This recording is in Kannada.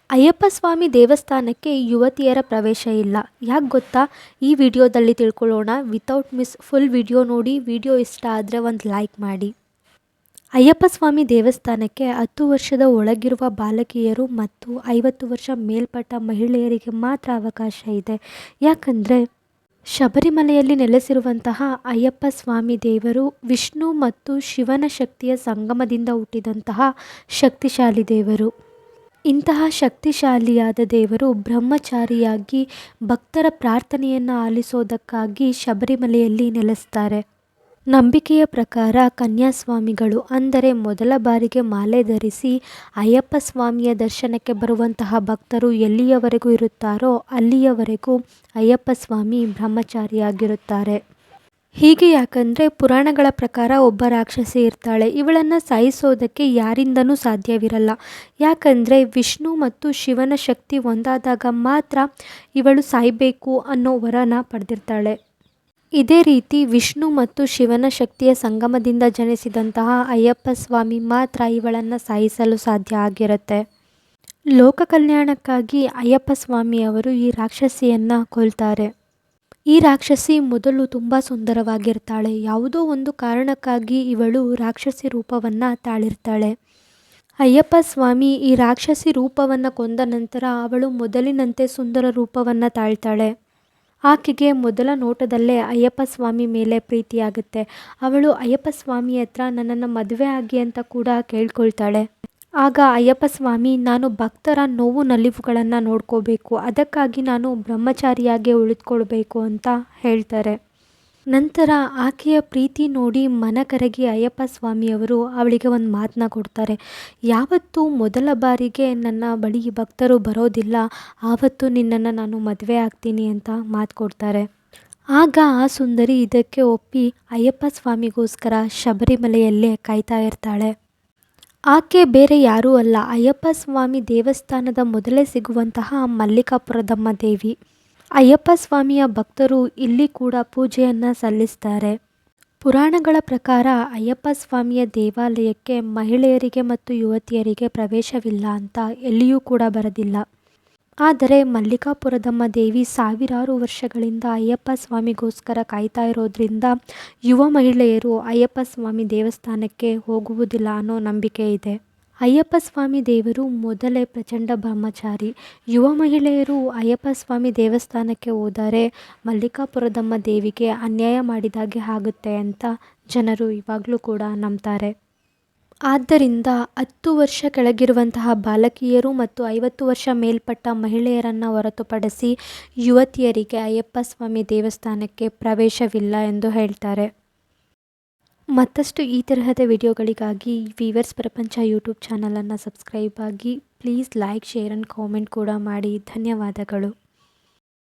ಅಯ್ಯಪ್ಪ ಸ್ವಾಮಿ ದೇವಸ್ಥಾನಕ್ಕೆ ಯುವತಿಯರ ಪ್ರವೇಶ ಇಲ್ಲ. ಯಾಕೆ ಗೊತ್ತಾ? ಈ ವಿಡಿಯೋದಲ್ಲಿ ತಿಳ್ಕೊಳ್ಳೋಣ. ವಿತೌಟ್ ಮಿಸ್ ಫುಲ್ ವಿಡಿಯೋ ನೋಡಿ. ವಿಡಿಯೋ ಇಷ್ಟ ಆದರೆ ಒಂದು ಲೈಕ್ ಮಾಡಿ. ಅಯ್ಯಪ್ಪ ಸ್ವಾಮಿ ದೇವಸ್ಥಾನಕ್ಕೆ 10 ವರ್ಷದ ಒಳಗಿರುವ ಬಾಲಕಿಯರು ಮತ್ತು 50 ವರ್ಷ ಮೇಲ್ಪಟ್ಟ ಮಹಿಳೆಯರಿಗೆ ಮಾತ್ರ ಅವಕಾಶ ಇದೆ. ಯಾಕಂದರೆ ಶಬರಿಮಲೆಯಲ್ಲಿ ನೆಲೆಸಿರುವಂತಹ ಅಯ್ಯಪ್ಪ ಸ್ವಾಮಿ ದೇವರು ವಿಷ್ಣು ಮತ್ತು ಶಿವನ ಶಕ್ತಿಯ ಸಂಗಮದಿಂದ ಹುಟ್ಟಿದಂತಹ ಶಕ್ತಿಶಾಲಿ ದೇವರು. ಇಂತಹ ಶಕ್ತಿಶಾಲಿಯಾದ ದೇವರು ಬ್ರಹ್ಮಚಾರಿಯಾಗಿ ಭಕ್ತರ ಪ್ರಾರ್ಥನೆಯನ್ನು ಆಲಿಸೋದಕ್ಕಾಗಿ ಶಬರಿಮಲೆಯಲ್ಲಿ ನೆಲೆಸ್ತಾರೆ. ನಂಬಿಕೆಯ ಪ್ರಕಾರ ಕನ್ಯಾಸ್ವಾಮಿಗಳು ಅಂದರೆ ಮೊದಲ ಬಾರಿಗೆ ಮಾಲೆ ಧರಿಸಿ ಅಯ್ಯಪ್ಪ ಸ್ವಾಮಿಯ ದರ್ಶನಕ್ಕೆ ಬರುವಂತಹ ಭಕ್ತರು ಎಲ್ಲಿಯವರೆಗೂ ಇರುತ್ತಾರೋ ಅಲ್ಲಿಯವರೆಗೂ ಅಯ್ಯಪ್ಪ ಸ್ವಾಮಿ ಬ್ರಹ್ಮಚಾರಿಯಾಗಿರುತ್ತಾರೆ. ಹೀಗೆ ಯಾಕಂದರೆ ಪುರಾಣಗಳ ಪ್ರಕಾರ ಒಬ್ಬ ರಾಕ್ಷಸಿ ಇರ್ತಾಳೆ. ಇವಳನ್ನು ಸಾಯಿಸೋದಕ್ಕೆ ಯಾರಿಂದನೂ ಸಾಧ್ಯವಿರಲ್ಲ. ಯಾಕಂದರೆ ವಿಷ್ಣು ಮತ್ತು ಶಿವನ ಶಕ್ತಿ ಒಂದಾದಾಗ ಮಾತ್ರ ಇವಳು ಸಾಯಬೇಕು ಅನ್ನೋ ವರನ ಪಡೆದಿರ್ತಾಳೆ. ಇದೇ ರೀತಿ ವಿಷ್ಣು ಮತ್ತು ಶಿವನ ಶಕ್ತಿಯ ಸಂಗಮದಿಂದ ಜನಿಸಿದಂತಹ ಅಯ್ಯಪ್ಪ ಸ್ವಾಮಿ ಮಾತ್ರ ಇವಳನ್ನು ಸಾಯಿಸಲು ಸಾಧ್ಯ ಆಗಿರುತ್ತೆ. ಲೋಕ ಕಲ್ಯಾಣಕ್ಕಾಗಿ ಅಯ್ಯಪ್ಪ ಸ್ವಾಮಿಯವರು ಈ ರಾಕ್ಷಸಿಯನ್ನು ಕೊಲ್ತಾರೆ. ಈ ರಾಕ್ಷಸಿ ಮೊದಲು ತುಂಬ ಸುಂದರವಾಗಿರ್ತಾಳೆ. ಯಾವುದೋ ಒಂದು ಕಾರಣಕ್ಕಾಗಿ ಇವಳು ರಾಕ್ಷಸಿ ರೂಪವನ್ನು ತಾಳಿರ್ತಾಳೆ. ಅಯ್ಯಪ್ಪ ಸ್ವಾಮಿ ಈ ರಾಕ್ಷಸಿ ರೂಪವನ್ನು ಕೊಂದ ನಂತರ ಅವಳು ಮೊದಲಿನಂತೆ ಸುಂದರ ರೂಪವನ್ನು ತಾಳ್ತಾಳೆ. ಆಕೆಗೆ ಮೊದಲ ನೋಟದಲ್ಲೇ ಅಯ್ಯಪ್ಪ ಸ್ವಾಮಿ ಮೇಲೆ ಪ್ರೀತಿಯಾಗುತ್ತೆ. ಅವಳು ಅಯ್ಯಪ್ಪ ಸ್ವಾಮಿ ಹತ್ರ ನನ್ನನ್ನು ಮದುವೆ ಆಗಿ ಅಂತ ಕೂಡ ಕೇಳ್ಕೊಳ್ತಾಳೆ. ಆಗ ಅಯ್ಯಪ್ಪ ಸ್ವಾಮಿ, ನಾನು ಭಕ್ತರ ನೋವು ನಲಿವುಗಳನ್ನು ನೋಡ್ಕೋಬೇಕು, ಅದಕ್ಕಾಗಿ ನಾನು ಬ್ರಹ್ಮಚಾರಿಯಾಗಿ ಉಳಿದುಕೊಳ್ಬೇಕು ಅಂತ ಹೇಳ್ತಾರೆ. ನಂತರ ಆಕೆಯ ಪ್ರೀತಿ ನೋಡಿ ಮನಕರಗಿ ಅಯ್ಯಪ್ಪ ಸ್ವಾಮಿಯವರು ಅವಳಿಗೆ ಒಂದು ಮಾತನ್ನ ಕೊಡ್ತಾರೆ. ಯಾವತ್ತೂ ಮೊದಲ ಬಾರಿಗೆ ನನ್ನ ಬಳಿ ಭಕ್ತರು ಬರೋದಿಲ್ಲ, ಆವತ್ತು ನಿನ್ನನ್ನು ನಾನು ಮದುವೆ ಆಗ್ತೀನಿ ಅಂತ ಮಾತು ಕೊಡ್ತಾರೆ. ಆಗ ಆ ಸುಂದರಿ ಇದಕ್ಕೆ ಒಪ್ಪಿ ಅಯ್ಯಪ್ಪ ಸ್ವಾಮಿಗೋಸ್ಕರ ಶಬರಿಮಲೆಯಲ್ಲೇ ಕಾಯ್ತಾ ಇರ್ತಾಳೆ. ಆಕೆ ಬೇರೆ ಯಾರೂ ಅಲ್ಲ, ಅಯ್ಯಪ್ಪ ಸ್ವಾಮಿ ದೇವಸ್ಥಾನದ ಮೊದಲೇ ಸಿಗುವಂತಹ ಮಲ್ಲಿಕಾಪುರದಮ್ಮ ದೇವಿ. ಅಯ್ಯಪ್ಪ ಸ್ವಾಮಿಯ ಭಕ್ತರು ಇಲ್ಲಿ ಕೂಡ ಪೂಜೆಯನ್ನು ಸಲ್ಲಿಸ್ತಾರೆ. ಪುರಾಣಗಳ ಪ್ರಕಾರ ಅಯ್ಯಪ್ಪ ಸ್ವಾಮಿಯ ದೇವಾಲಯಕ್ಕೆ ಮಹಿಳೆಯರಿಗೆ ಮತ್ತು ಯುವತಿಯರಿಗೆ ಪ್ರವೇಶವಿಲ್ಲ ಅಂತ ಎಲ್ಲಿಯೂ ಕೂಡ ಬರೆದಿಲ್ಲ. ಆದರೆ ಮಲ್ಲಿಕಾಪುರದಮ್ಮ ದೇವಿ ಸಾವಿರಾರು ವರ್ಷಗಳಿಂದ ಅಯ್ಯಪ್ಪ ಸ್ವಾಮಿಗೋಸ್ಕರ ಕಾಯ್ತಾ ಇರೋದ್ರಿಂದ ಯುವ ಮಹಿಳೆಯರು ಅಯ್ಯಪ್ಪ ಸ್ವಾಮಿ ದೇವಸ್ಥಾನಕ್ಕೆ ಹೋಗುವುದಿಲ್ಲ ಅನ್ನೋ ನಂಬಿಕೆ ಇದೆ. ಅಯ್ಯಪ್ಪ ಸ್ವಾಮಿ ದೇವರು ಮೊದಲೇ ಪ್ರಚಂಡ ಬ್ರಹ್ಮಚಾರಿ. ಯುವ ಮಹಿಳೆಯರು ಅಯ್ಯಪ್ಪ ಸ್ವಾಮಿ ದೇವಸ್ಥಾನಕ್ಕೆ ಹೋದರೆ ಮಲ್ಲಿಕಾಪುರದಮ್ಮ ದೇವಿಗೆ ಅನ್ಯಾಯ ಮಾಡಿದಾಗೆ ಆಗುತ್ತೆ ಅಂತ ಜನರು ಇವಾಗಲೂ ಕೂಡ ನಂಬ್ತಾರೆ. ಆದ್ದರಿಂದ 10 ವರ್ಷ ಕೆಳಗಿರುವಂತಹ ಬಾಲಕಿಯರು ಮತ್ತು 50 ವರ್ಷ ಮೇಲ್ಪಟ್ಟ ಮಹಿಳೆಯರನ್ನು ಹೊರತುಪಡಿಸಿ ಯುವತಿಯರಿಗೆ ಅಯ್ಯಪ್ಪ ಸ್ವಾಮಿ ದೇವಸ್ಥಾನಕ್ಕೆ ಪ್ರವೇಶವಿಲ್ಲ ಎಂದು ಹೇಳ್ತಾರೆ. ಮತ್ತಷ್ಟು ಈ ತರಹದ ವಿಡಿಯೋಗಳಿಗಾಗಿ ವೀವರ್ಸ್ ಪ್ರಪಂಚ ಯೂಟ್ಯೂಬ್ ಚಾನಲನ್ನು ಸಬ್ಸ್ಕ್ರೈಬ್ ಆಗಿ. Please like, share and comment ಕೂಡ ಮಾಡಿ. ಧನ್ಯವಾದಗಳು.